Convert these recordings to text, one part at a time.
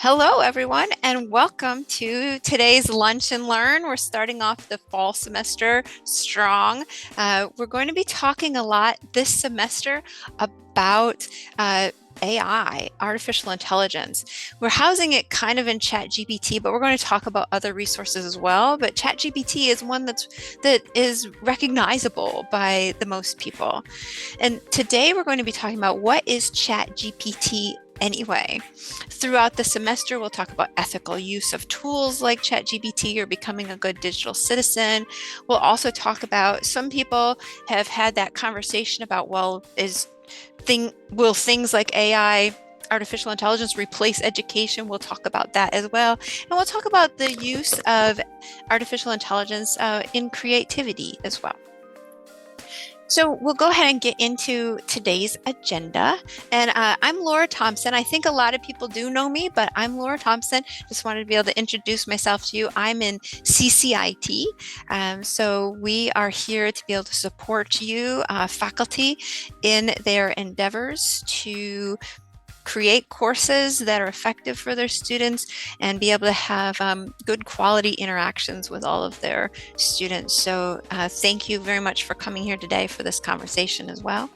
Hello, everyone, and welcome to today's Lunch and Learn. We're starting off the fall semester strong. We're going to be talking a lot this semester about AI, artificial intelligence. We're housing it kind of in ChatGPT, but we're going to talk about other resources as well. But ChatGPT is one that is recognizable by the most people. And today we're going to be talking about what is ChatGPT anyway. Throughout the semester, we'll talk about ethical use of tools like ChatGPT or becoming a good digital citizen. We'll also talk about some people have had that conversation about, well, will things like AI, artificial intelligence, replace education? We'll talk about that as well. And we'll talk about the use of artificial intelligence in creativity as well. So we'll go ahead and get into today's agenda. And I'm Laura Thompson. I think a lot of people do know me, but I'm Laura Thompson. Just wanted to be able to introduce myself to you. I'm in CCIT. So we are here to be able to support you, faculty, in their endeavors to create courses that are effective for their students and be able to have good quality interactions with all of their students. So thank you very much for coming here today for this conversation as well.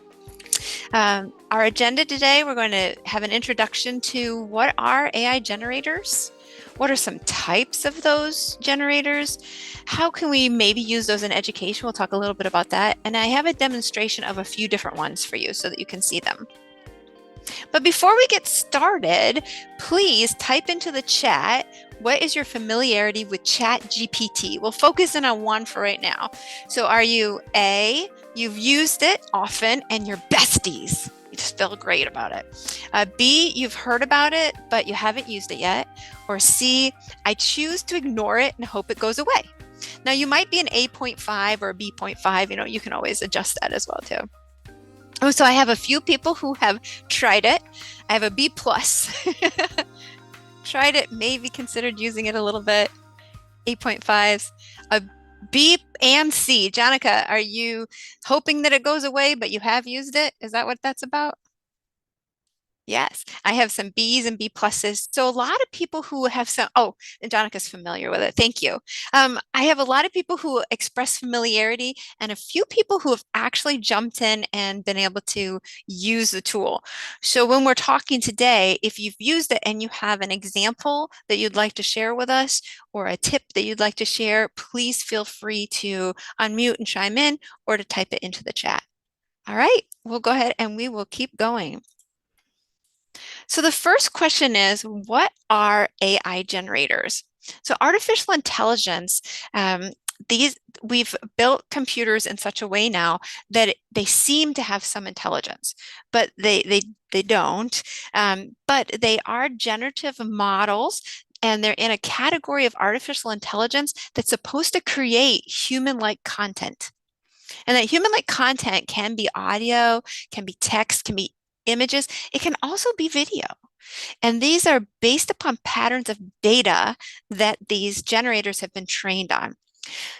Our agenda today, we're going to have an introduction to what are AI generators? What are some types of those generators? How can we maybe use those in education? We'll talk a little bit about that. And I have a demonstration of a few different ones for you so that you can see them. But before we get started, please type into the chat, what is your familiarity with ChatGPT? We'll focus in on one for right now. So are you A, you've used it often and you're besties? You just feel great about it. B, you've heard about it, but you haven't used it yet. Or C, I choose to ignore it and hope it goes away. Now you might be an A.5 or a B.5, you can always adjust that as well too. Oh, so I have a few people who have tried it. I have a B plus. Tried it, maybe considered using it a little bit. 8.5s. A B and C. Jonica, are you hoping that it goes away, but you have used it? Is that what that's about? Yes, I have some B's and B pluses. So a lot of people who have and Jonica's familiar with it. Thank you. I have a lot of people who express familiarity and a few people who have actually jumped in and been able to use the tool. So when we're talking today, if you've used it and you have an example that you'd like to share with us or a tip that you'd like to share, please feel free to unmute and chime in or to type it into the chat. All right, we'll go ahead and we will keep going. So the first question is, what are AI generators? So artificial intelligence, we've built computers in such a way now that they seem to have some intelligence, but they don't. But they are generative models, and they're in a category of artificial intelligence that's supposed to create human-like content. And that human-like content can be audio, can be text, can be images. It can also be video. And these are based upon patterns of data that these generators have been trained on.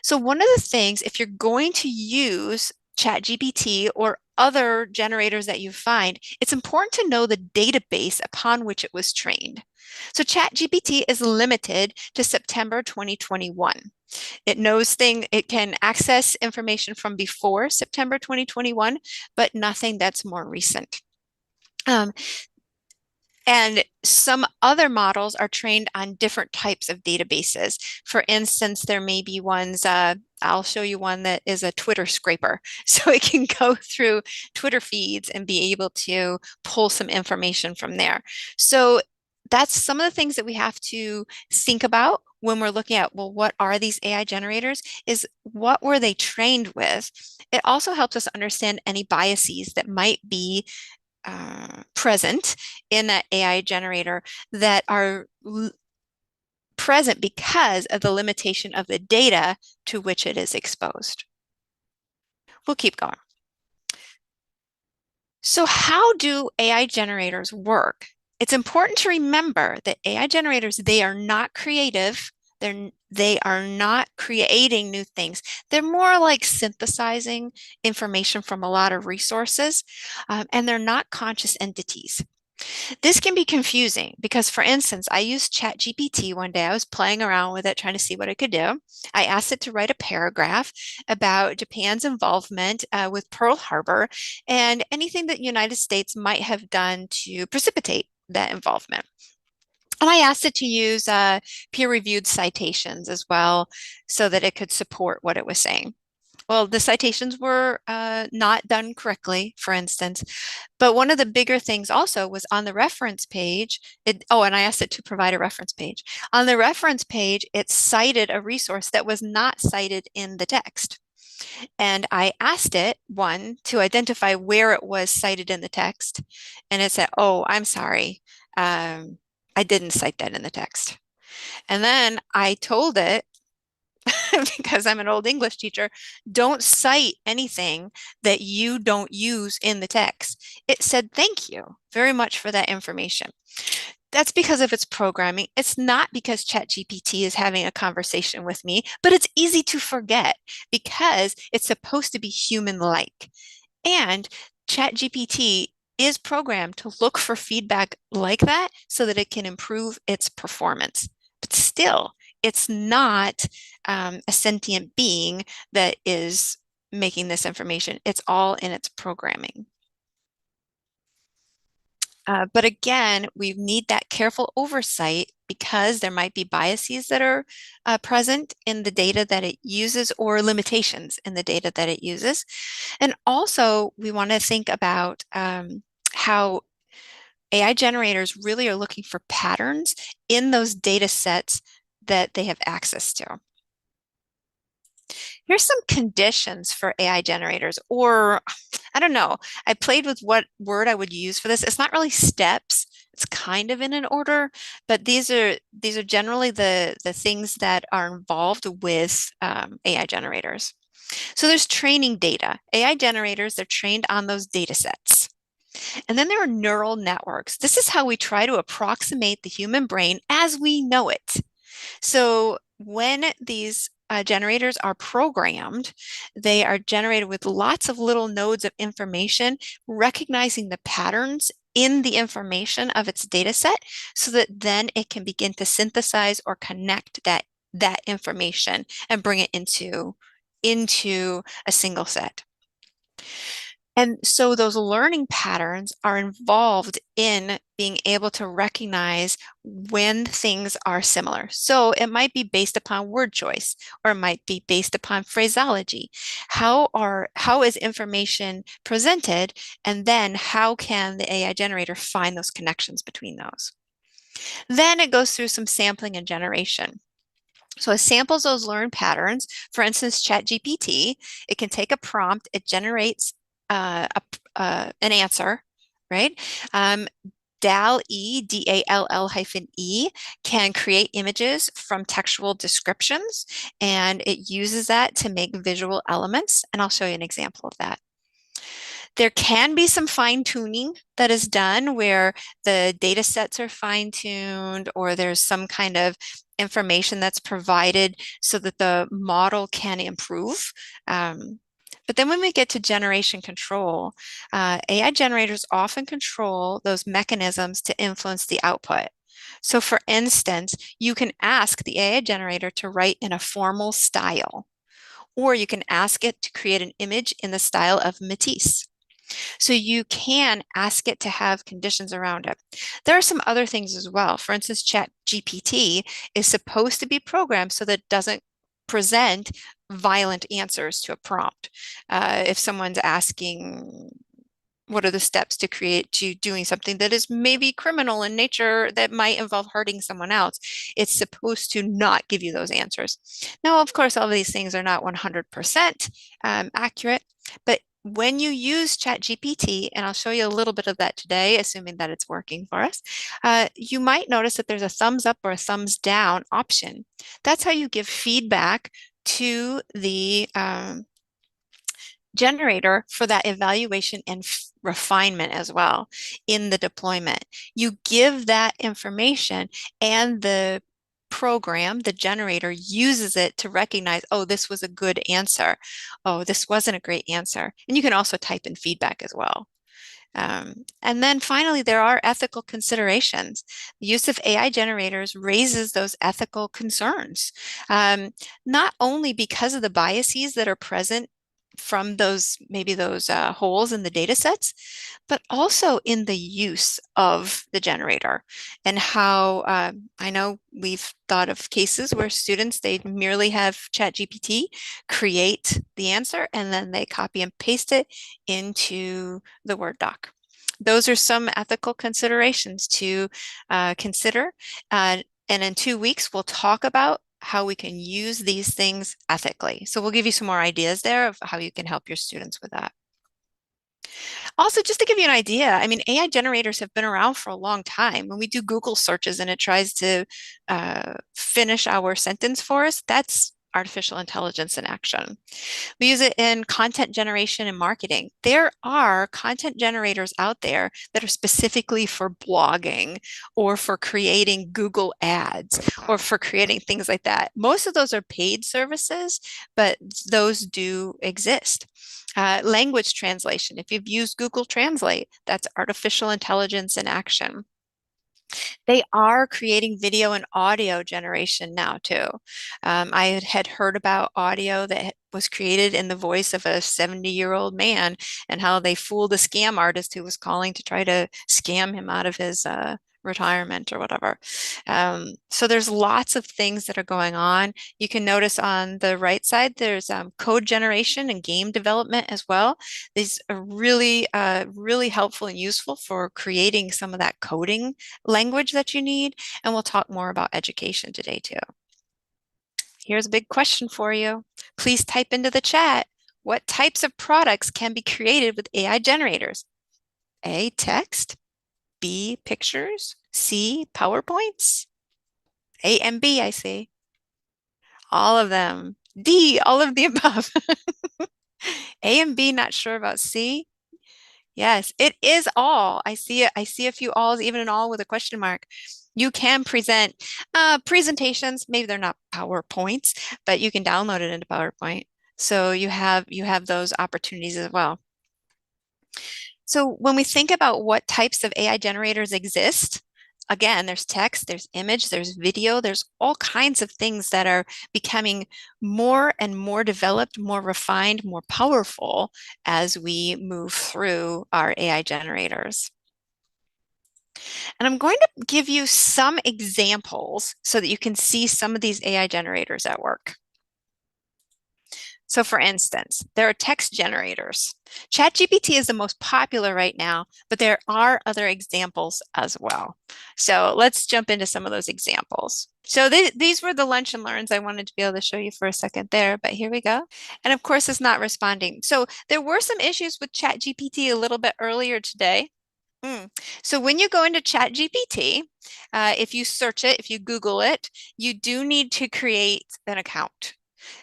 So one of the things, if you're going to use ChatGPT or other generators that you find, it's important to know the database upon which it was trained. So ChatGPT is limited to September 2021. It can access information from before September 2021, but nothing that's more recent. And some other models are trained on different types of databases. For instance, there may be ones, I'll show you one that is a Twitter scraper. So it can go through Twitter feeds and be able to pull some information from there. So that's some of the things that we have to think about when we're looking at, well, what are these AI generators? Is what were they trained with? It also helps us understand any biases that might be present in that AI generator that are present because of the limitation of the data to which it is exposed. We'll keep going. So how do AI generators work? It's important to remember that AI generators, they are not creative. They are not creating new things. They're more like synthesizing information from a lot of resources, and they're not conscious entities. This can be confusing because, for instance, I used ChatGPT one day. I was playing around with it, trying to see what it could do. I asked it to write a paragraph about Japan's involvement with Pearl Harbor and anything that the United States might have done to precipitate that involvement. And I asked it to use peer-reviewed citations as well so that it could support what it was saying. Well, the citations were not done correctly, for instance. But one of the bigger things also was on the reference page. And I asked it to provide a reference page. On the reference page, it cited a resource that was not cited in the text. And I asked it, one, to identify where it was cited in the text. And it said, oh, I'm sorry. I didn't cite that in the text. And then I told it, because I'm an old English teacher, don't cite anything that you don't use in the text. It said, thank you very much for that information. That's because of its programming. It's not because ChatGPT is having a conversation with me, but it's easy to forget because it's supposed to be human-like. And ChatGPT is programmed to look for feedback like that so that it can improve its performance. But still, it's not a sentient being that is making this information. It's all in its programming. But again, we need that careful oversight because there might be biases that are present in the data that it uses or limitations in the data that it uses. And also, we want to think about how AI generators really are looking for patterns in those data sets that they have access to. Here's some conditions for AI generators, or I don't know. I played with what word I would use for this. It's not really steps. It's kind of in an order, but these are generally the things that are involved with AI generators. So there's training data. AI generators, they're trained on those data sets. And then there are neural networks. This is how we try to approximate the human brain as we know it. So when these generators are programmed, they are generated with lots of little nodes of information, recognizing the patterns in the information of its data set so that then it can begin to synthesize or connect that information and bring it into a single set. And so those learning patterns are involved in being able to recognize when things are similar. So it might be based upon word choice, or it might be based upon phraseology. How is information presented? And then how can the AI generator find those connections between those? Then it goes through some sampling and generation. So it samples those learned patterns. For instance, ChatGPT, it can take a prompt, it generates an answer, right? DALL-E, DALL-E, can create images from textual descriptions, and it uses that to make visual elements. And I'll show you an example of that. There can be some fine tuning that is done where the data sets are fine tuned or there's some kind of information that's provided so that the model can improve. But then when we get to generation control, AI generators often control those mechanisms to influence the output. So for instance, you can ask the AI generator to write in a formal style, or you can ask it to create an image in the style of Matisse. So you can ask it to have conditions around it. There are some other things as well. For instance, ChatGPT is supposed to be programmed so that it doesn't present violent answers to a prompt. If someone's asking, what are the steps to doing something that is maybe criminal in nature that might involve hurting someone else, it's supposed to not give you those answers. Now, of course, all of these things are not 100% accurate, but when you use ChatGPT, and I'll show you a little bit of that today, assuming that it's working for us, you might notice that there's a thumbs up or a thumbs down option. That's how you give feedback to the generator for that evaluation and refinement as well in the deployment. You give that information and the program, the generator uses it to recognize, oh, this was a good answer. Oh, this wasn't a great answer. And you can also type in feedback as well. And then finally, there are ethical considerations. The use of AI generators raises those ethical concerns, um, not only because of the biases that are present from those maybe those holes in the data sets, but also in the use of the generator and how I know we've thought of cases where students they merely have ChatGPT create the answer and then they copy and paste it into the Word doc. Those are some ethical considerations to consider. And in 2 weeks, we'll talk about how we can use these things ethically. So we'll give you some more ideas there of how you can help your students with that. Also, just to give you an idea, I mean, AI generators have been around for a long time. When we do Google searches and it tries to finish our sentence for us, that's artificial intelligence in action. We use it in content generation and marketing. There are content generators out there that are specifically for blogging or for creating Google ads or for creating things like that. Most of those are paid services, but those do exist. Language translation. If you've used Google Translate, that's artificial intelligence in action. They are creating video and audio generation now too. I had heard about audio that was created in the voice of a 70-year-old man and how they fooled a scam artist who was calling to try to scam him out of his retirement or whatever. So there's lots of things that are going on. You can notice on the right side, there's code generation and game development as well. These are really helpful and useful for creating some of that coding language that you need. And we'll talk more about education today too. Here's a big question for you. Please type into the chat, what types of products can be created with AI generators? A, text, B, pictures, C, PowerPoints, A and B, I see. All of them. D, all of the above. A and B, not sure about C. Yes, it is all. I see it. I see a few alls, even an all with a question mark. You can present presentations. Maybe they're not PowerPoints, but you can download it into PowerPoint. So you have those opportunities as well. So when we think about what types of AI generators exist, again, there's text, there's image, there's video, there's all kinds of things that are becoming more and more developed, more refined, more powerful as we move through our AI generators. And I'm going to give you some examples so that you can see some of these AI generators at work. So for instance, there are text generators. ChatGPT is the most popular right now, but there are other examples as well. So let's jump into some of those examples. So these were the lunch and learns I wanted to be able to show you for a second there, but here we go. And of course, it's not responding. So there were some issues with ChatGPT a little bit earlier today. So when you go into ChatGPT, if you search it, if you Google it, you do need to create an account.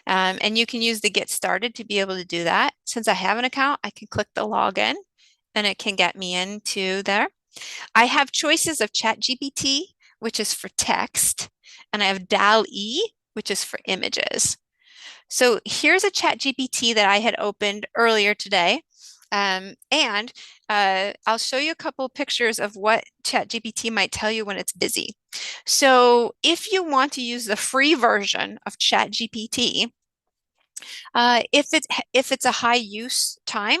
And you can use the Get Started to be able to do that. Since I have an account, I can click the login and it can get me into there. I have choices of ChatGPT, which is for text, and I have DAL-E, which is for images. So here's a ChatGPT that I had opened earlier today. And I'll show you a couple of pictures of what ChatGPT might tell you when it's busy. So if you want to use the free version of ChatGPT, if it's a high use time,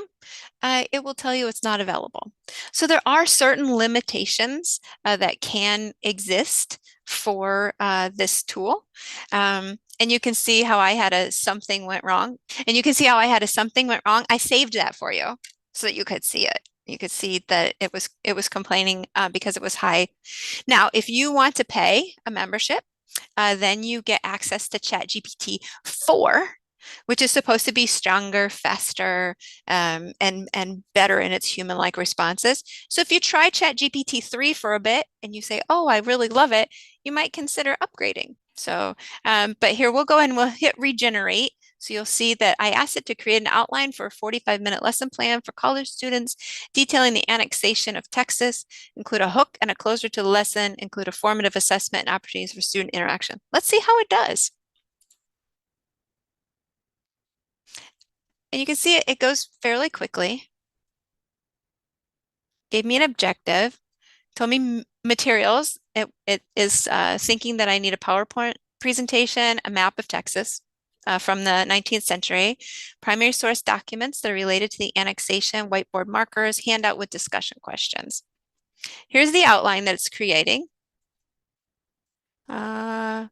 it will tell you it's not available. So there are certain limitations that can exist for this tool. And you can see how I had a something went wrong. And you can see how I had a something went wrong. I saved that for you so that you could see it. You could see that it was complaining because it was high. Now, if you want to pay a membership, then you get access to ChatGPT 4, which is supposed to be stronger, faster, and better in its human-like responses. So if you try ChatGPT 3 for a bit and you say, "Oh, I really love it," you might consider upgrading. So, but here we'll go and we'll hit regenerate. So you'll see that I asked it to create an outline for a 45-minute lesson plan for college students, detailing the annexation of Texas, include a hook and a closer to the lesson, include a formative assessment and opportunities for student interaction. Let's see how it does. And you can see it goes fairly quickly. gave me an objective, told me materials. It is thinking that I need a PowerPoint presentation, a map of Texas from the 19th century, primary source documents that are related to the annexation, whiteboard markers, handout with discussion questions. Here's the outline that it's creating. Uh,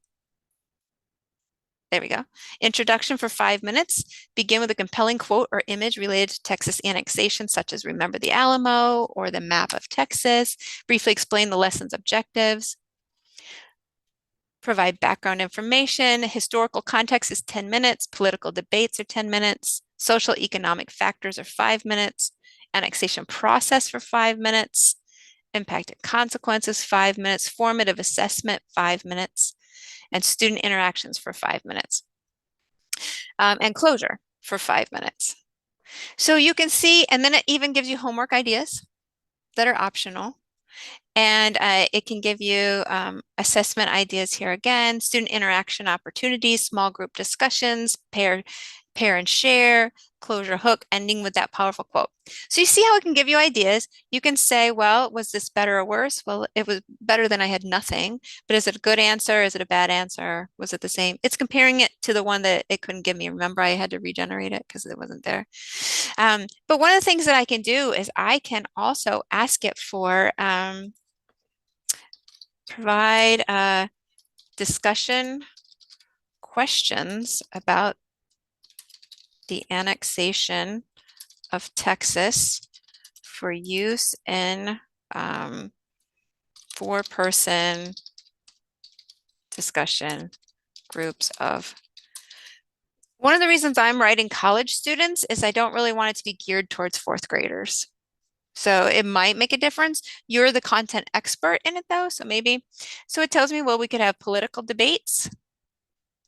there we go. Introduction for 5 minutes. Begin with a compelling quote or image related to Texas annexation, such as remember the Alamo or the map of Texas. Briefly explain the lesson's objectives. Provide background information. Historical context is 10 minutes. Political debates are 10 minutes. Social economic factors are 5 minutes. Annexation process for 5 minutes. Impact and consequences, 5 minutes. Formative assessment, 5 minutes. And student interactions for 5 minutes. And closure for 5 minutes. So you can see, and then it even gives you homework ideas that are optional. And it can give you assessment ideas here again, student interaction opportunities, small group discussions, pair and share, closure hook, ending with that powerful quote. So you see how it can give you ideas. You can say, well, was this better or worse? Well, it was better than I had nothing, but is it a good answer? Is it a bad answer? Was it the same? It's comparing it to the one that it couldn't give me. Remember, I had to regenerate it because it wasn't there. But one of the things that I can do is I can also ask it for provide discussion questions about the annexation of Texas for use in four-person discussion groups of. One of the reasons I'm writing college students is I don't really want it to be geared towards fourth graders. So it might make a difference. You're the content expert in it though, so maybe. So it tells me, well, we could have political debates.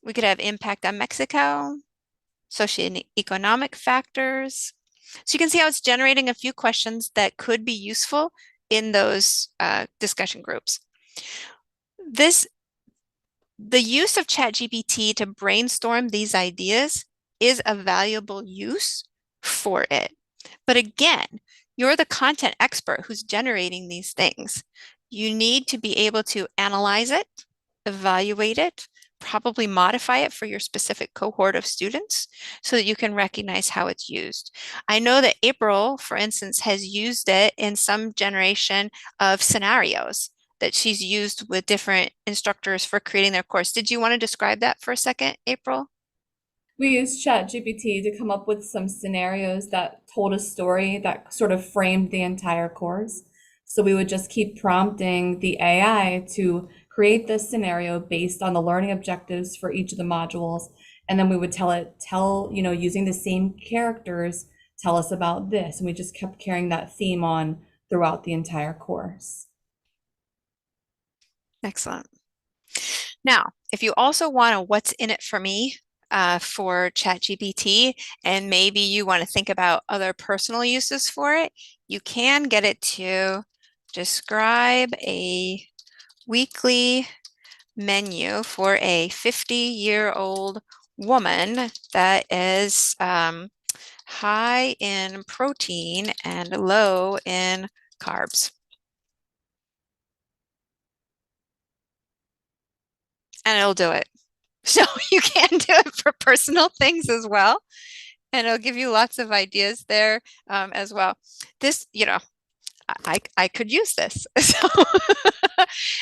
We could have impact on Mexico, socioeconomic factors. So you can see how it's generating a few questions that could be useful in those discussion groups. The use of ChatGPT to brainstorm these ideas is a valuable use for it. But again, you're the content expert who's generating these things. You need to be able to analyze it, evaluate it, probably modify it for your specific cohort of students so that you can recognize how it's used. I know that April, for instance, has used it in some generation of scenarios that she's used with different instructors for creating their course. Did you want to describe that for a second, April? We used ChatGPT to come up with some scenarios that told a story that sort of framed the entire course. So we would just keep prompting the AI to create this scenario based on the learning objectives for each of the modules. And then we would using the same characters, tell us about this. And we just kept carrying that theme on throughout the entire course. Excellent. Now, if you also want a what's in it for me for ChatGPT, and maybe you want to think about other personal uses for it, you can get it to describe a weekly menu for a 50-year-old woman that is high in protein and low in carbs. And it'll do it. So you can do it for personal things as well. And it'll give you lots of ideas there as well. This, I could use this. So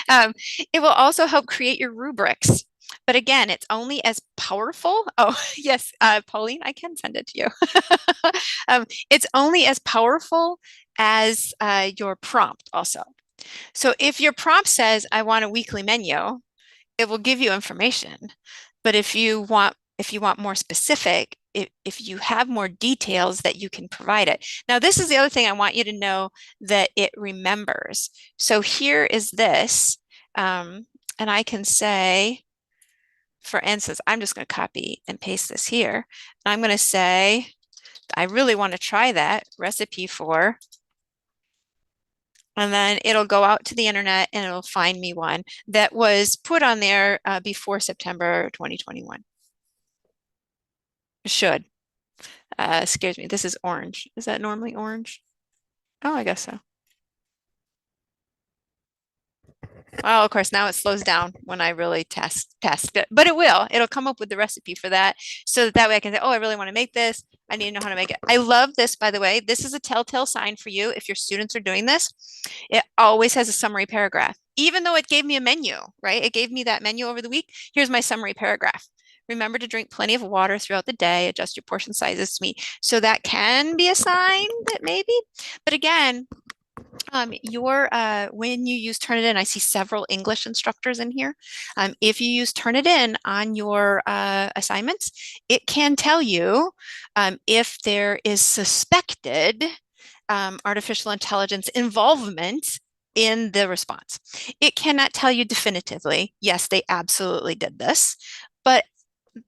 um, it will also help create your rubrics. But again, it's only as powerful. Oh, yes, Pauline, I can send it to you. It's only as powerful as your prompt also. So if your prompt says, I want a weekly menu, it will give you information. But if you want more specific, if you have more details that you can provide it. Now, this is the other thing I want you to know that it remembers. So here is this, and I can say, for instance, I'm just going to copy and paste this here. I'm going to say, I really want to try that recipe for, and then it'll go out to the internet and it'll find me one that was put on there before September 2021. It should. Excuse me, this is orange. Is that normally orange? Oh, I guess so. Well, of course, now it slows down when I really test it, but it will. It'll come up with the recipe for that, so that way I can say, "Oh, I really want to make this. I need to know how to make it." I love this, by the way. This is a telltale sign for you if your students are doing this. It always has a summary paragraph, even though it gave me a menu, right? It gave me that menu over the week. Here's my summary paragraph. Remember to drink plenty of water throughout the day. Adjust your portion sizes to meet. So that can be a sign that maybe, but again, your when you use Turnitin, I see several English instructors in here. If you use Turnitin on your assignments, it can tell you if there is suspected artificial intelligence involvement in the response. It cannot tell you definitively, yes, they absolutely did this, but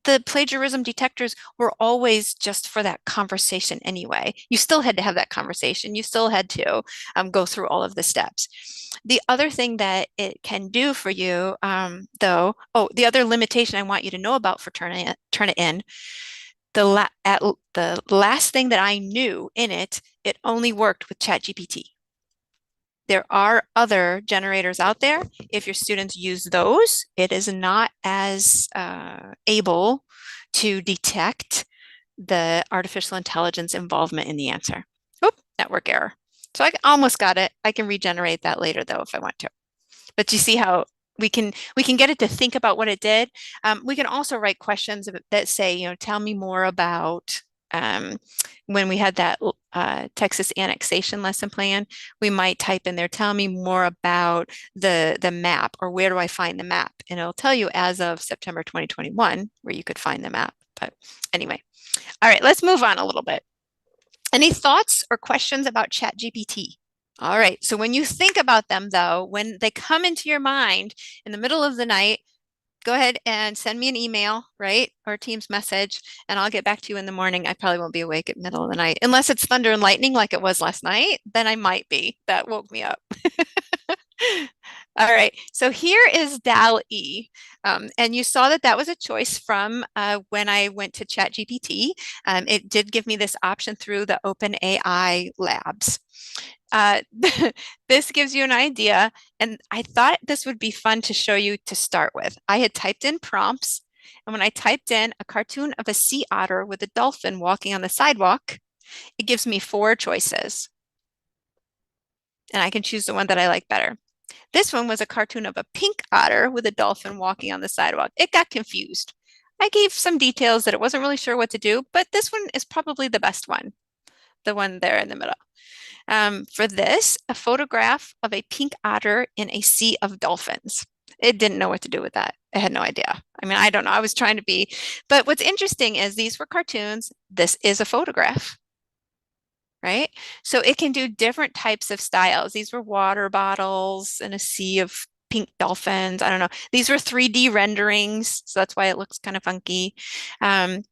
the plagiarism detectors were always just for that conversation anyway. You still had to have that conversation. You still had to go through all of the steps. The other thing that it can do for you, though, oh, the other limitation I want you to know about for Turnitin, the last thing that I knew in it, it only worked with ChatGPT. There are other generators out there. If your students use those, it is not as able to detect the artificial intelligence involvement in the answer. Oop, network error. So I almost got it. I can regenerate that later though if I want to. But you see how we can get it to think about what it did. We can also write questions that say, tell me more about um, when we had that Texas annexation lesson plan. We might type in there, tell me more about the map, or where do I find the map? And it'll tell you as of September 2021 where you could find the map. But anyway, all right, let's move on a little bit. Any thoughts or questions about ChatGPT? All right. So when you think about them, though, when they come into your mind in the middle of the night, go ahead and send me an email, right? Or a Teams message, and I'll get back to you in the morning. I probably won't be awake at middle of the night unless it's thunder and lightning like it was last night. Then I might be. That woke me up. All right, so here is DAL-E. And you saw that that was a choice from when I went to ChatGPT. It did give me this option through the OpenAI labs. Uh, this gives you an idea, and I thought this would be fun to show you to start with. I had typed in prompts, and when I typed in a cartoon of a sea otter with a dolphin walking on the sidewalk, it gives me four choices, and I can choose the one that I like better. This one was a cartoon of a pink otter with a dolphin walking on the sidewalk. It got confused. I gave some details that it wasn't really sure what to do, but this one is probably the best one, the one there in the middle. For this, a photograph of a pink otter in a sea of dolphins. It didn't know what to do with that. It had no idea. I mean, I don't know. I was trying to be, but what's interesting is these were cartoons. This is a photograph, right? So it can do different types of styles. These were water bottles in a sea of pink dolphins. I don't know. These were 3D renderings, so that's why it looks kind of funky. Um,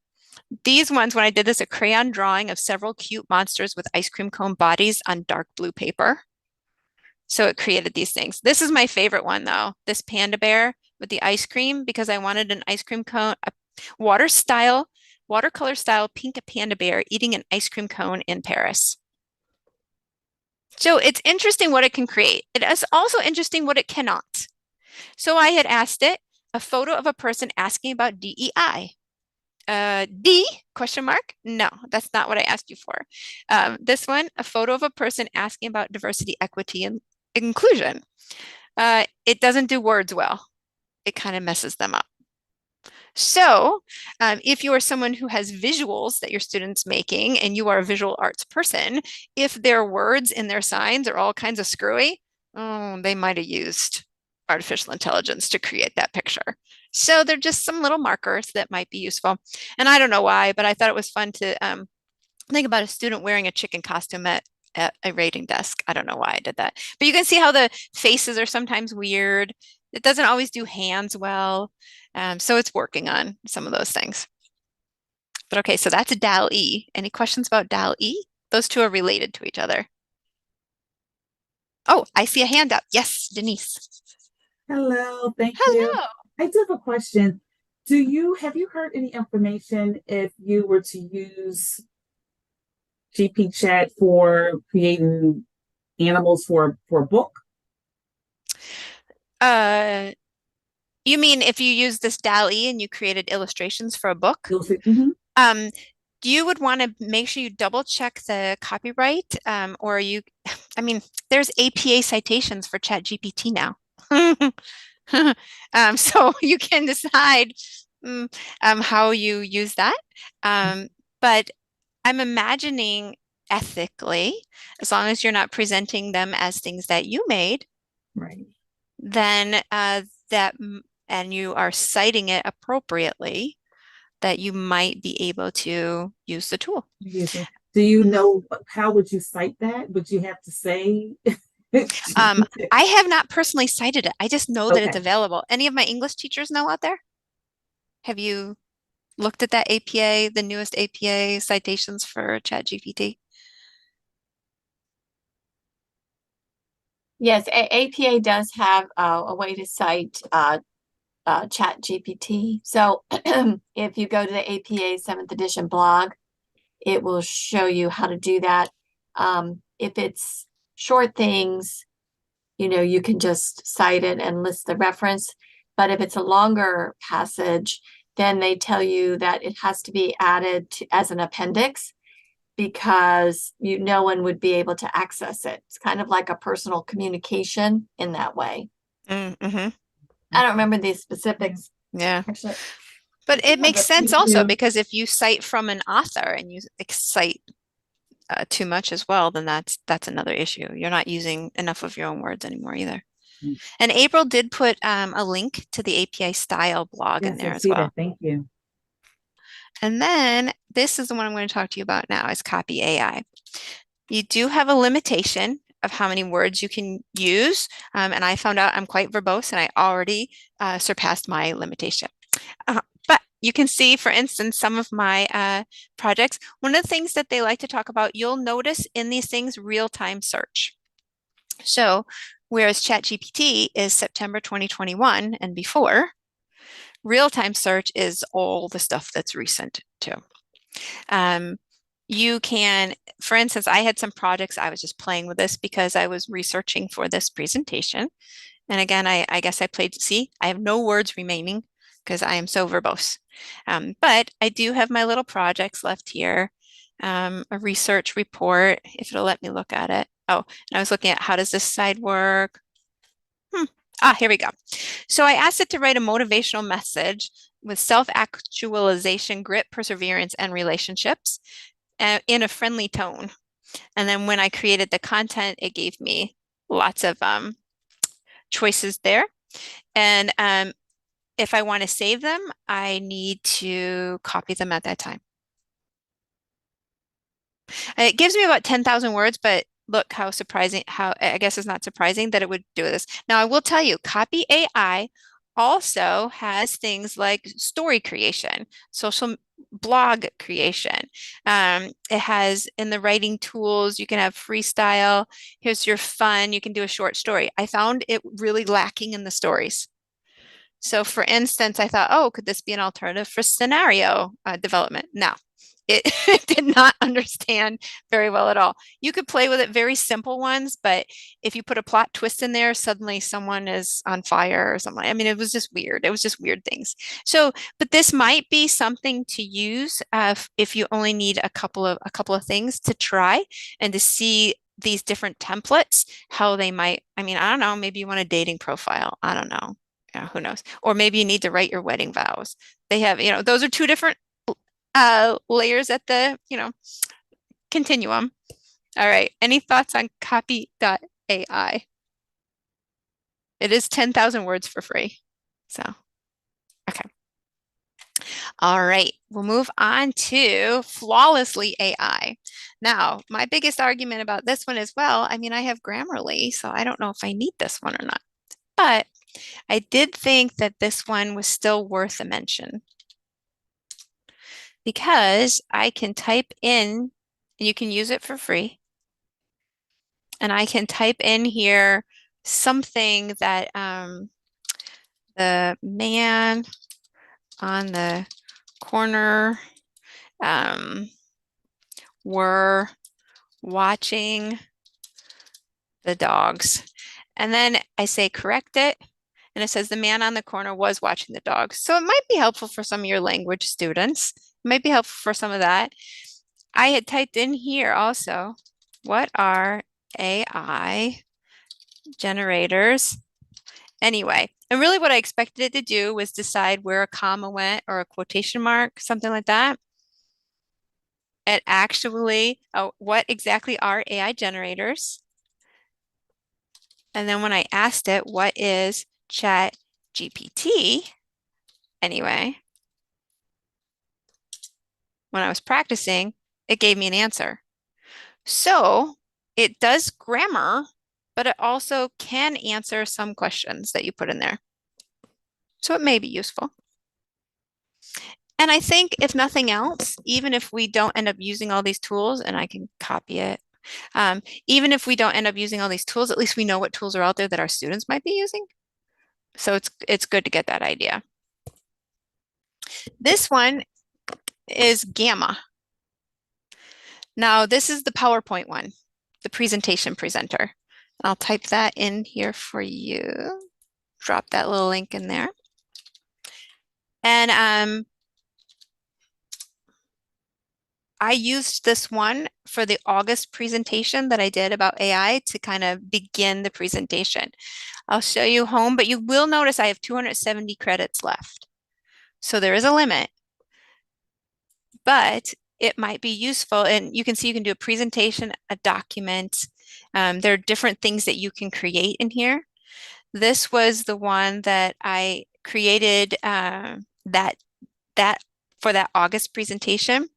these ones, when I did this, a crayon drawing of several cute monsters with ice cream cone bodies on dark blue paper. So it created these things. This is my favorite one though, this panda bear with the ice cream, because I wanted an ice cream cone, a water style, watercolor style pink panda bear eating an ice cream cone in Paris. So it's interesting what it can create. It is also interesting what it cannot. So I had asked it a photo of a person asking about DEI. D question mark? No, that's not what I asked you for. This one, a photo of a person asking about diversity, equity, and inclusion. It doesn't do words well. It kind of messes them up. So, if you are someone who has visuals that your student's making and you are a visual arts person, if their words in their signs are all kinds of screwy, oh, they might have used artificial intelligence to create that picture. So they're just some little markers that might be useful. And I don't know why, but I thought it was fun to think about a student wearing a chicken costume at a rating desk. I don't know why I did that. But you can see how the faces are sometimes weird. It doesn't always do hands well. So it's working on some of those things. But okay, so that's DAL-E. Any questions about DAL-E? Those two are related to each other. Oh, I see a hand up. Yes, Denise. Hello, thank you. Hello. I do have a question. Have you heard any information if you were to use GP chat for creating animals for a book? Uh, you mean if you use this DALL-E and you created illustrations for a book? You'll see. Mhm. Um, you would want to make sure you double check the copyright, or you, I mean, there's APA citations for ChatGPT now. So you can decide mm, how you use that. Um, but I'm imagining ethically, as long as you're not presenting them as things that you made, Right. then and you are citing it appropriately, that you might be able to use the tool. Yes, sir. Do you Mhm. know how would you cite that? Would you have to say? Um, I have not personally cited it. I just know that it's Okay. available. Any of my English teachers know out there? Have you looked at that APA, the newest APA citations for ChatGPT? Yes, APA does have a way to cite ChatGPT. So if you go to the APA 7th edition blog, it will show you how to do that. If it's short things, you can just cite it and list the reference. But if it's a longer passage, then they tell you that it has to be added as an appendix because no one would be able to access it. It's kind of like a personal communication in that way. Mm-hmm. I don't remember the specifics. Yeah. Actually, But it makes sense Me also too. because if you cite from an author and you cite too much as well, then that's another issue. You're not using enough of your own words anymore either. And April did put a link to the API style blog in Yes, I there as see that. well. Thank you. And then this is the one I'm going to talk to you about now is copy AI. You do have a limitation of how many words you can use. And I found out I'm quite verbose and I already surpassed my limitation. But you can see, for instance, some of my projects. One of the things that they like to talk about, you'll notice in these things real-time search. So whereas ChatGPT is September 2021 and before, real-time search is all the stuff that's recent too. Um, you can, for instance, I had some projects, I was just playing with this because I was researching for this presentation. And again, I guess I played, see, I have no words remaining because I am so verbose. But I do have my little projects left here. A research report, if it'll let me look at it. Oh, and I was looking at how does this side work? Here we go. So I asked it to write a motivational message with self-actualization, grit, perseverance, and relationships in a friendly tone. And then when I created the content, it gave me lots of choices there. And if I want to save them, I need to copy them at that time. It gives me about 10,000 words, but look how surprising, how I guess it's not surprising that it would do this. Now, I will tell you, Copy AI also has things like story creation, social blog creation. It has in the writing tools, you can have freestyle. Here's your fun. You can do a short story. I found it really lacking in the stories. So for instance, I thought, oh, could this be an alternative for scenario development? No, it did not understand very well at all. You could play with it, very simple ones, but if you put a plot twist in there, suddenly someone is on fire or something. I mean, it was just weird. It was just weird things. So, but this might be something to use if you only need a couple of things to try and to see these different templates, how they might, I mean, I don't know, maybe you want a dating profile. I don't know. Yeah, who knows? Or maybe you need to write your wedding vows. They have, those are two different layers at the, continuum. All right. Any thoughts on copy.ai? It is 10,000 words for free. So, okay. All right. We'll move on to flawlessly AI. Now, my biggest argument about this one as well, I mean, I have Grammarly, so I don't know if I need this one or not. But I did think that this one was still worth a mention because I can type in, and you can use it for free, and I can type in here something that the man on the corner um, were watching the dogs. And then I say correct it. And it says the man on the corner was watching the dog. So it might be helpful for some of your language students. It might be helpful for some of that. I had typed in here also, what are AI generators? Anyway, and really what I expected it to do was decide where a comma went or a quotation mark, something like that. It actually, oh, what exactly are AI generators? And then when I asked it, what is Chat GPT? Anyway, when I was practicing, it gave me an answer. So it does grammar, but it also can answer some questions that you put in there. So it may be useful. And I think if nothing else, even if we don't end up using all these tools, and I can copy it, even if we don't end up using all these tools, at least we know what tools are out there that our students might be using. So it's good to get that idea. This one is Gamma. Now this is the PowerPoint one, the presentation presenter. I'll type that in here for you. Drop that little link in there. And I used this one for the August presentation that I did about AI to kind of begin the presentation. I'll show you home, but you will notice I have 270 credits left. So there is a limit, but it might be useful. And you can see you can do a presentation, a document. There are different things that you can create in here. This was the one that I created that for that August presentation.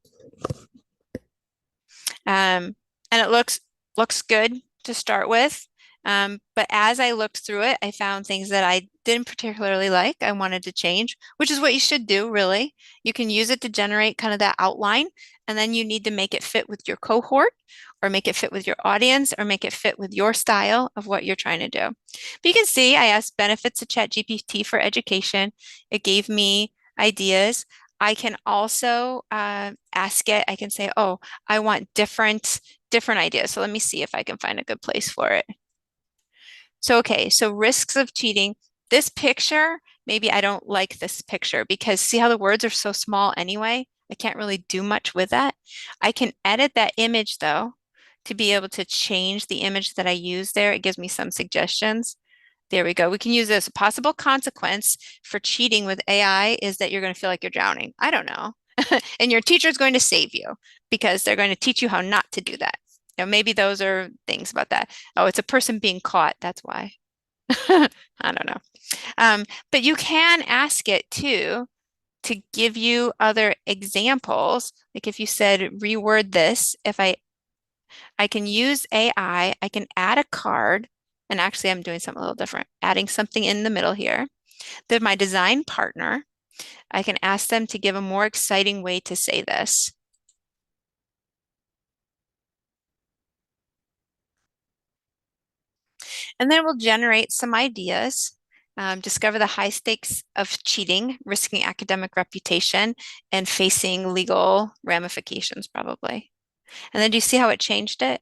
And it looks good to start with. But as I looked through it, I found things that I didn't particularly like. I wanted to change, which is what you should do, really. You can use it to generate kind of that outline, and then you need to make it fit with your cohort, or make it fit with your audience, or make it fit with your style of what you're trying to do. But you can see I asked benefits of ChatGPT for education. It gave me ideas. I can also ask it, I can say, oh, I want different ideas. So let me see if I can find a good place for it. So, okay, so risks of cheating. This picture, maybe I don't like this picture because see how the words are so small anyway? I can't really do much with that. I can edit that image though to be able to change the image that I use there. It gives me some suggestions. There we go. We can use this. A possible consequence for cheating with AI is that you're going to feel like you're drowning. I don't know. And your teacher is going to save you because they're going to teach you how not to do that. Now, maybe those are things about that. Oh, it's a person being caught. That's why. I don't know. But you can ask it too to give you other examples. Like if you said, reword this, if I can use AI, I can add a card. And actually, I'm doing something a little different, adding something in the middle here. Then my design partner, I can ask them to give a more exciting way to say this. And then we'll generate some ideas. Discover the high stakes of cheating, risking academic reputation, and facing legal ramifications, probably. And then do you see how it changed it?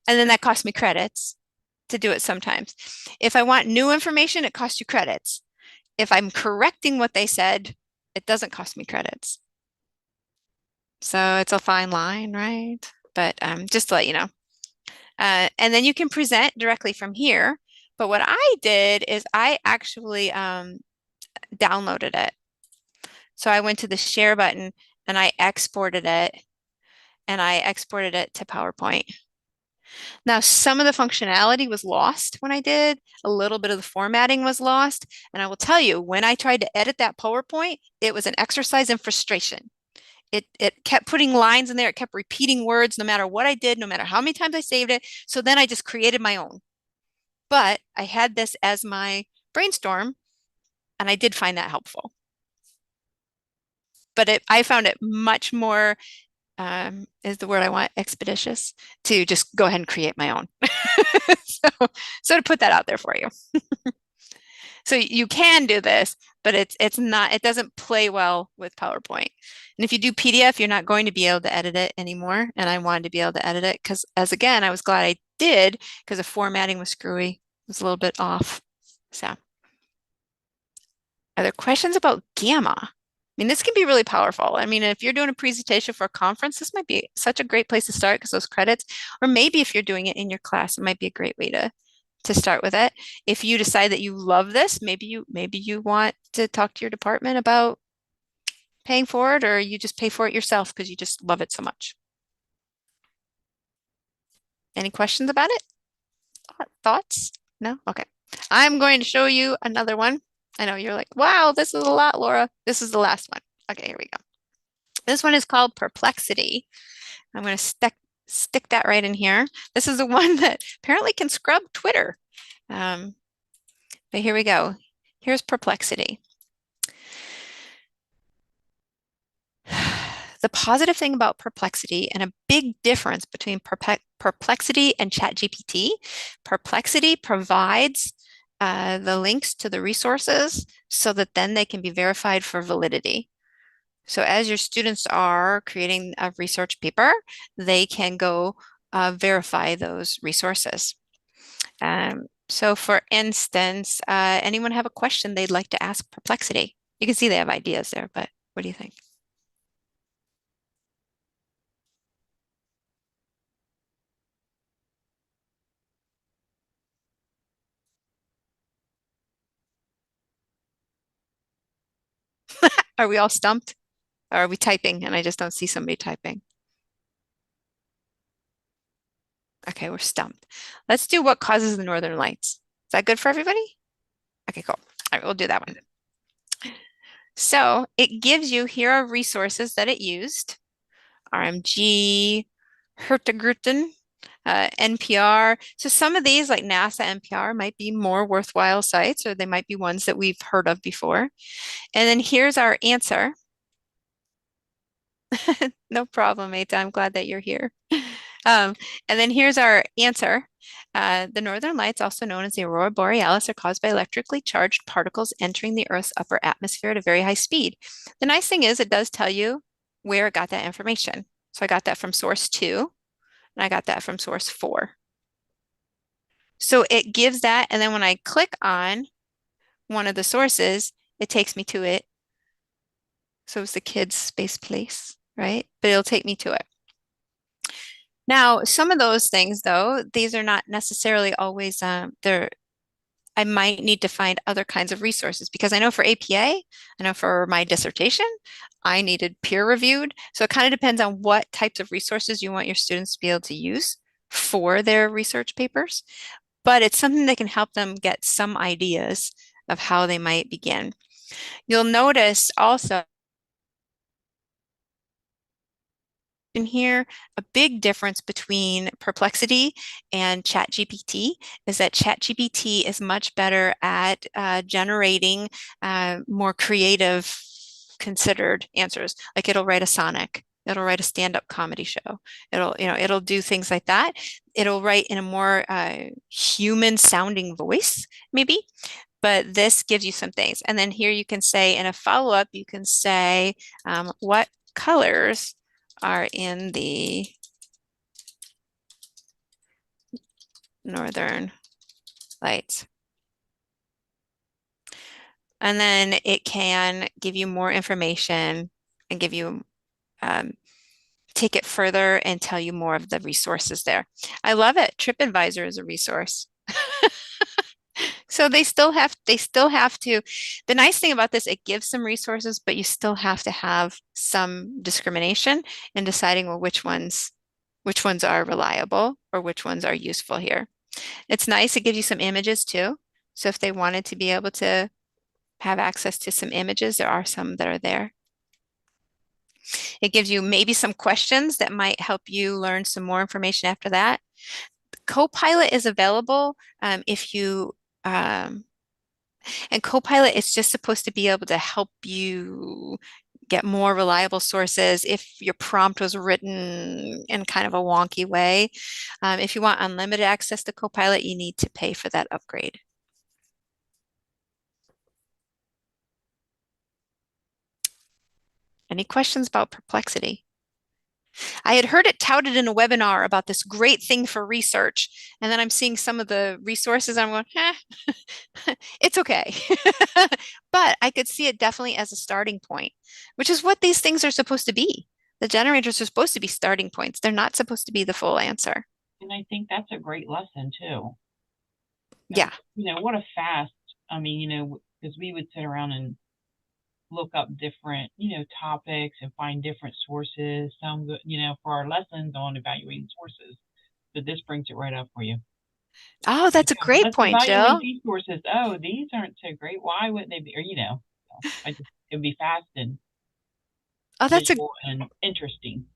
And then that cost me credits to do it sometimes. If I want new information, it costs you credits. If I'm correcting what they said, it doesn't cost me credits. So it's a fine line, right? But just to let you know. And then you can present directly from here. But what I did is I actually downloaded it. So I went to the share button and I exported it to PowerPoint. Now, some of the functionality was lost when I did, a little bit of the formatting was lost. And I will tell you, when I tried to edit that PowerPoint, it was an exercise in frustration. It kept putting lines in there. It kept repeating words no matter what I did, no matter how many times I saved it. So then I just created my own. But I had this as my brainstorm, and I did find that helpful. But I found it much more, is the word I want, expeditious, to just go ahead and create my own. So to put that out there for you. So you can do this, but it's not, it doesn't play well with PowerPoint. And if you do PDF, you're not going to be able to edit it anymore. And I wanted to be able to edit it because, as again, I was glad I did because the formatting was screwy. was a little bit off. So, are there questions about gamma? I mean, this can be really powerful. I mean, if you're doing a presentation for a conference, this might be such a great place to start because those credits, or maybe if you're doing it in your class, it might be a great way to start with it. If you decide that you love this, maybe you want to talk to your department about paying for it, or you just pay for it yourself because you just love it so much. Any questions about it? Thoughts? No? Okay. I'm going to show you another one. I know you're like, wow, this is a lot, Laura. This is the last one. Okay, here we go. This one is called Perplexity. I'm going to stick that right in here. This is the one that apparently can scrub Twitter. But here we go. Here's Perplexity. The positive thing about Perplexity and a big difference between Perplexity and ChatGPT, Perplexity provides the links to the resources so that then they can be verified for validity. So as your students are creating a research paper, they can go verify those resources. So for instance, anyone have a question they'd like to ask Perplexity? You can see they have ideas there, but what do you think? Are we all stumped? Or are we typing and I just don't see somebody typing? Okay, we're stumped. Let's do what causes the northern lights. Is that good for everybody? Okay, cool. All right, we'll do that one. So it gives you, here are resources that it used. RMG, Hurtigruten, NPR. So some of these, like NASA, NPR, might be more worthwhile sites, or they might be ones that we've heard of before. And then here's our answer. No problem, Mate. I'm glad that you're here. And then here's our answer. The northern lights, also known as the aurora borealis, are caused by electrically charged particles entering the Earth's upper atmosphere at a very high speed. The nice thing is it does tell you where it got that information. So I got that from source 2, and I got that from source 4. So it gives that, and then when I click on one of the sources, it takes me to it. So it's the kids' space place, right? But it'll take me to it. Now, some of those things, though, these are not necessarily always they're I might need to find other kinds of resources because I know for APA, I know for my dissertation, I needed peer reviewed. So it kind of depends on what types of resources you want your students to be able to use for their research papers. But it's something that can help them get some ideas of how they might begin. You'll notice also in here, a big difference between Perplexity and ChatGPT is that ChatGPT is much better at generating more creative, considered answers. Like it'll write a Sonic, it'll write a stand-up comedy show. It'll do things like that. It'll write in a more human-sounding voice, maybe. But this gives you some things. And then here you can say in a follow-up, you can say what colors are in the northern lights. And then it can give you more information and give you take it further and tell you more of the resources there. I love it. TripAdvisor is a resource. So they still have to, the nice thing about this, it gives some resources, but you still have to have some discrimination in deciding, well, which ones are reliable or which ones are useful here. It's nice, it gives you some images too. So if they wanted to be able to have access to some images, there are some that are there. It gives you maybe some questions that might help you learn some more information after that. Copilot is available if you and Copilot is just supposed to be able to help you get more reliable sources if your prompt was written in kind of a wonky way. If you want unlimited access to Copilot, you need to pay for that upgrade. Any questions about Perplexity? I had heard it touted in a webinar about this great thing for research, and then I'm seeing some of the resources. I'm going, it's okay. But I could see it definitely as a starting point, which is what these things are supposed to be. The generators are supposed to be starting points. They're not supposed to be the full answer. And I think that's a great lesson too. Yeah. What a fast, I mean, because we would sit around and look up different, topics and find different sources, some good, for our lessons on evaluating sources. But this brings it right up for you. Oh, that's a great Let's point, evaluate Jill. these sources. Oh, these aren't so great. Why wouldn't they be? Or, it would be fast and Oh, that's a visual and interesting.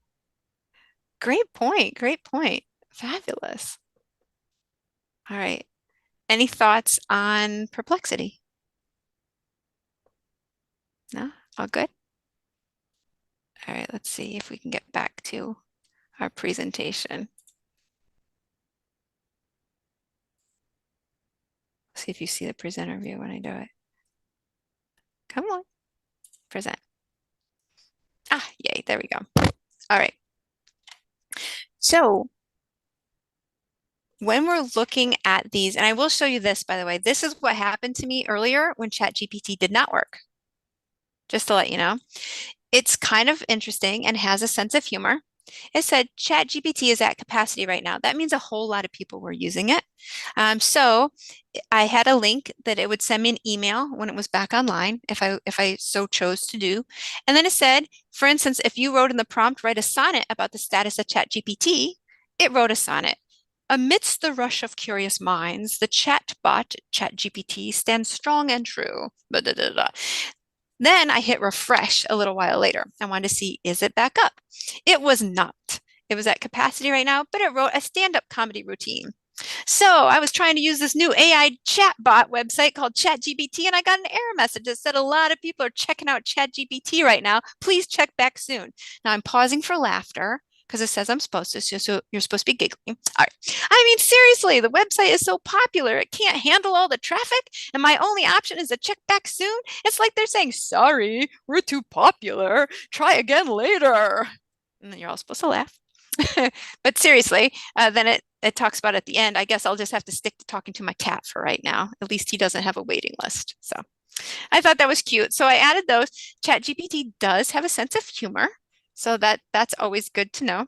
great point. Great point. Fabulous. All right. Any thoughts on perplexity? No? All good? All right, let's see if we can get back to our presentation. See if you see the presenter view when I do it. Come on, present. Ah, yay, there we go. All right. So when we're looking at these, and I will show you this, by the way, this is what happened to me earlier when ChatGPT did not work. Just to let you know. It's kind of interesting and has a sense of humor. It said ChatGPT is at capacity right now. That means a whole lot of people were using it. So I had a link that it would send me an email when it was back online, if I so chose to do. And then it said, for instance, if you wrote in the prompt, write a sonnet about the status of ChatGPT, it wrote a sonnet. Amidst the rush of curious minds, the chatbot ChatGPT stands strong and true. Blah, blah, blah, blah. Then I hit refresh a little while later. I wanted to see, is it back up? It was not. It was at capacity right now, but it wrote a stand-up comedy routine. So I was trying to use this new AI chatbot website called ChatGPT, and I got an error message that said a lot of people are checking out ChatGPT right now. Please check back soon. Now I'm pausing for laughter because it says I'm supposed to, so you're supposed to be giggling. All right. I mean, seriously, the website is so popular, it can't handle all the traffic, and my only option is to check back soon. It's like they're saying, sorry, we're too popular. Try again later. And then you're all supposed to laugh. But seriously, then it talks about at the end, I guess I'll just have to stick to talking to my cat for right now. At least he doesn't have a waiting list. So I thought that was cute. So I added those. ChatGPT does have a sense of humor. So that's always good to know.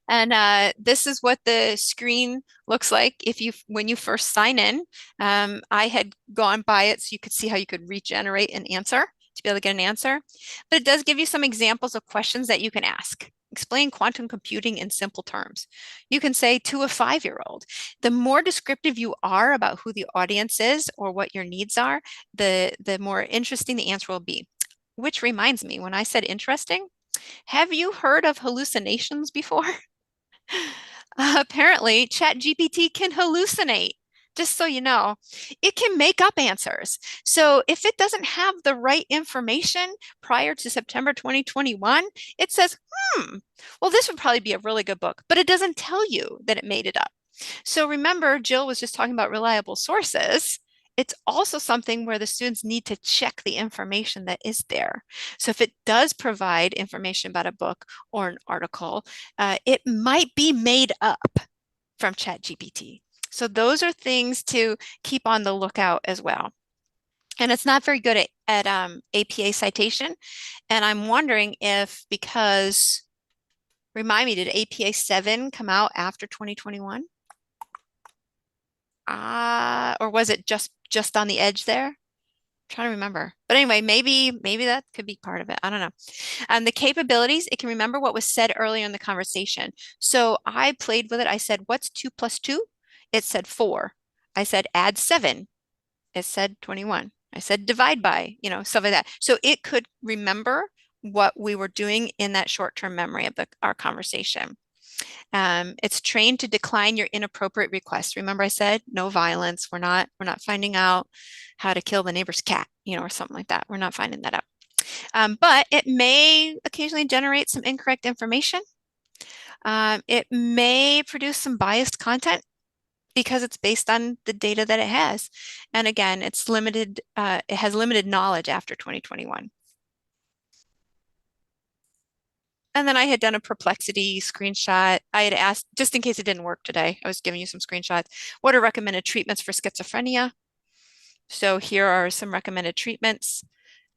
And this is what the screen looks like when you first sign in. I had gone by it so you could see how you could regenerate an answer to be able to get an answer. But it does give you some examples of questions that you can ask. Explain quantum computing in simple terms. You can say to a 5-year-old. The more descriptive you are about who the audience is or what your needs are, the more interesting the answer will be. Which reminds me, when I said interesting, have you heard of hallucinations before? Apparently, ChatGPT can hallucinate. Just so you know, it can make up answers. So if it doesn't have the right information prior to September 2021, it says, well, this would probably be a really good book, but it doesn't tell you that it made it up. So remember, Jill was just talking about reliable sources. It's also something where the students need to check the information that is there. So if it does provide information about a book or an article, it might be made up from ChatGPT. So those are things to keep on the lookout as well. And it's not very good at APA citation. And I'm wondering if because, remind me, did APA 7 come out after 2021? Or was it just on the edge there? I'm trying to remember. But anyway, maybe that could be part of it. I don't know. The capabilities, it can remember what was said earlier in the conversation. So I played with it. I said, what's 2 plus 2? It said 4. I said, add 7. It said 21. I said, divide by, stuff like that. So it could remember what we were doing in that short-term memory of our conversation. It's trained to decline your inappropriate requests. Remember I said no violence. We're not finding out how to kill the neighbor's cat, or something like that. We're not finding that out. But it may occasionally generate some incorrect information. It may produce some biased content because it's based on the data that it has. And again, it's limited, it has limited knowledge after 2021. And then I had done a Perplexity screenshot. I had asked, just in case it didn't work today, I was giving you some screenshots. What are recommended treatments for schizophrenia? So here are some recommended treatments.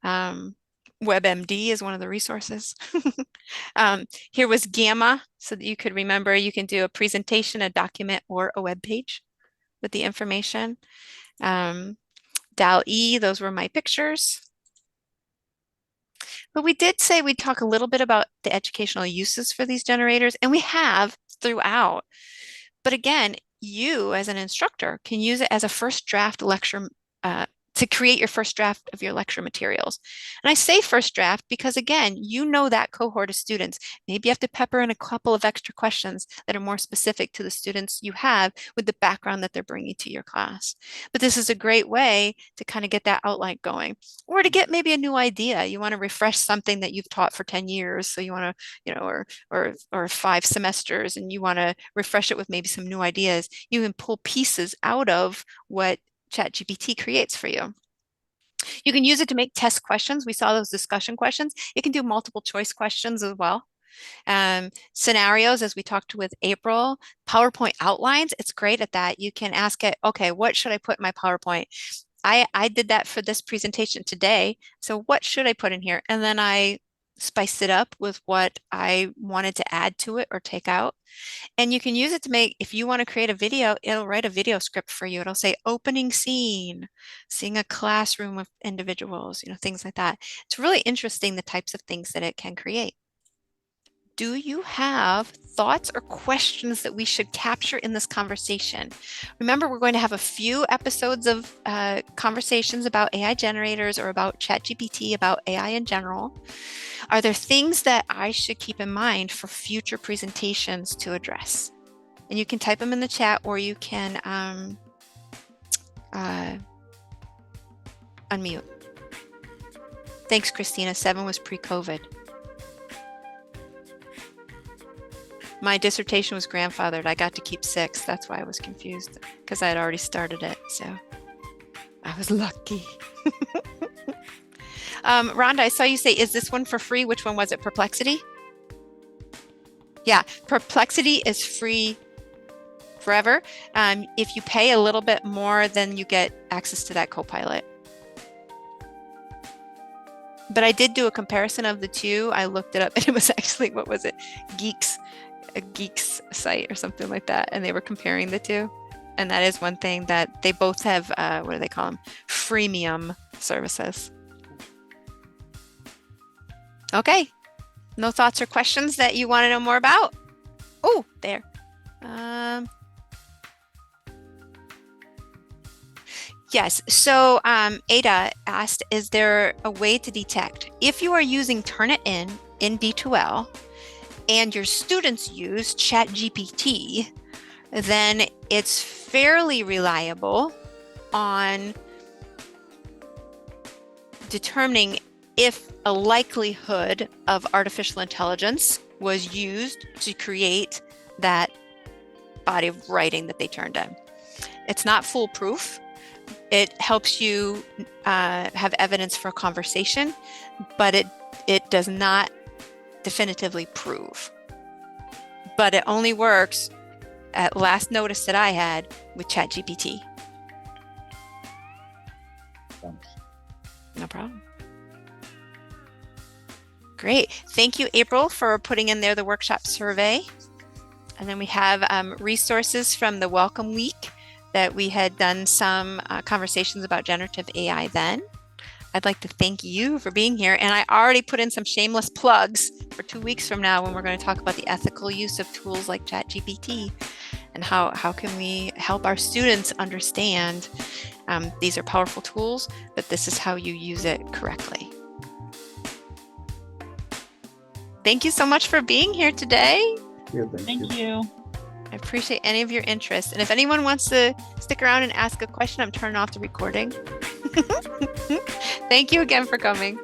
WebMD is one of the resources. Here was Gamma, so that you could remember you can do a presentation, a document, or a web page with the information. DAL-E, those were my pictures. But we did say we'd talk a little bit about the educational uses for these generators, and we have throughout. But again, you as an instructor can use it as a first draft lecture to create your first draft of your lecture materials. And I say first draft because, again, you know that cohort of students. Maybe you have to pepper in a couple of extra questions that are more specific to the students you have with the background that they're bringing to your class. But this is a great way to kind of get that outline going, or to get maybe a new idea. You want to refresh something that you've taught for 10 years. So you want to, you know, or 5 semesters, and you want to refresh it with maybe some new ideas. You can pull pieces out of what ChatGPT creates for you. You can use it to make test questions. We saw those discussion questions. It can do multiple choice questions as well. Scenarios, as we talked with April, PowerPoint outlines, it's great at that. You can ask it, okay, what should I put in my PowerPoint? I did that for this presentation today. So what should I put in here? And then I spiced it up with what I wanted to add to it or take out. And you can use it to make, if you want to create a video, it'll write a video script for you. It'll say opening scene, seeing a classroom of individuals, you know, things like that. It's really interesting the types of things that it can create. Do you have thoughts or questions that we should capture in this conversation? Remember, we're going to have a few episodes of conversations about AI generators or about ChatGPT, about AI in general. Are there things that I should keep in mind for future presentations to address? And you can type them in the chat, or you can unmute. Thanks, Christina. 7 was pre-COVID. My dissertation was grandfathered. I got to keep 6. That's why I was confused, because I had already started it. So I was lucky. Rhonda, I saw you say, is this one for free? Which one was it? Perplexity? Yeah, Perplexity is free forever. If you pay a little bit more, then you get access to that Copilot. But I did do a comparison of the two. I looked it up, and it was actually, what was it? A Geeks site or something like that. And they were comparing the two. And that is one thing, that they both have, what do they call them? Freemium services. Okay. No thoughts or questions that you want to know more about? Oh, there. Yes. So Ada asked, is there a way to detect if you are using Turnitin in D2L and your students use ChatGPT, then it's fairly reliable on determining if a likelihood of artificial intelligence was used to create that body of writing that they turned in. It's not foolproof. It helps you have evidence for a conversation, but it does not definitively prove. But it only works, at last notice that I had, with ChatGPT. Thanks. No problem. Great. Thank you, April, for putting in there the workshop survey. And then we have resources from the Welcome Week that we had done some conversations about generative AI then. I'd like to thank you for being here. And I already put in some shameless plugs for 2 weeks from now, when we're going to talk about the ethical use of tools like ChatGPT and how can we help our students understand these are powerful tools, but this is how you use it correctly. Thank you so much for being here today. Yeah, Thank you. I appreciate any of your interest. And if anyone wants to stick around and ask a question, I'm turning off the recording. Thank you again for coming.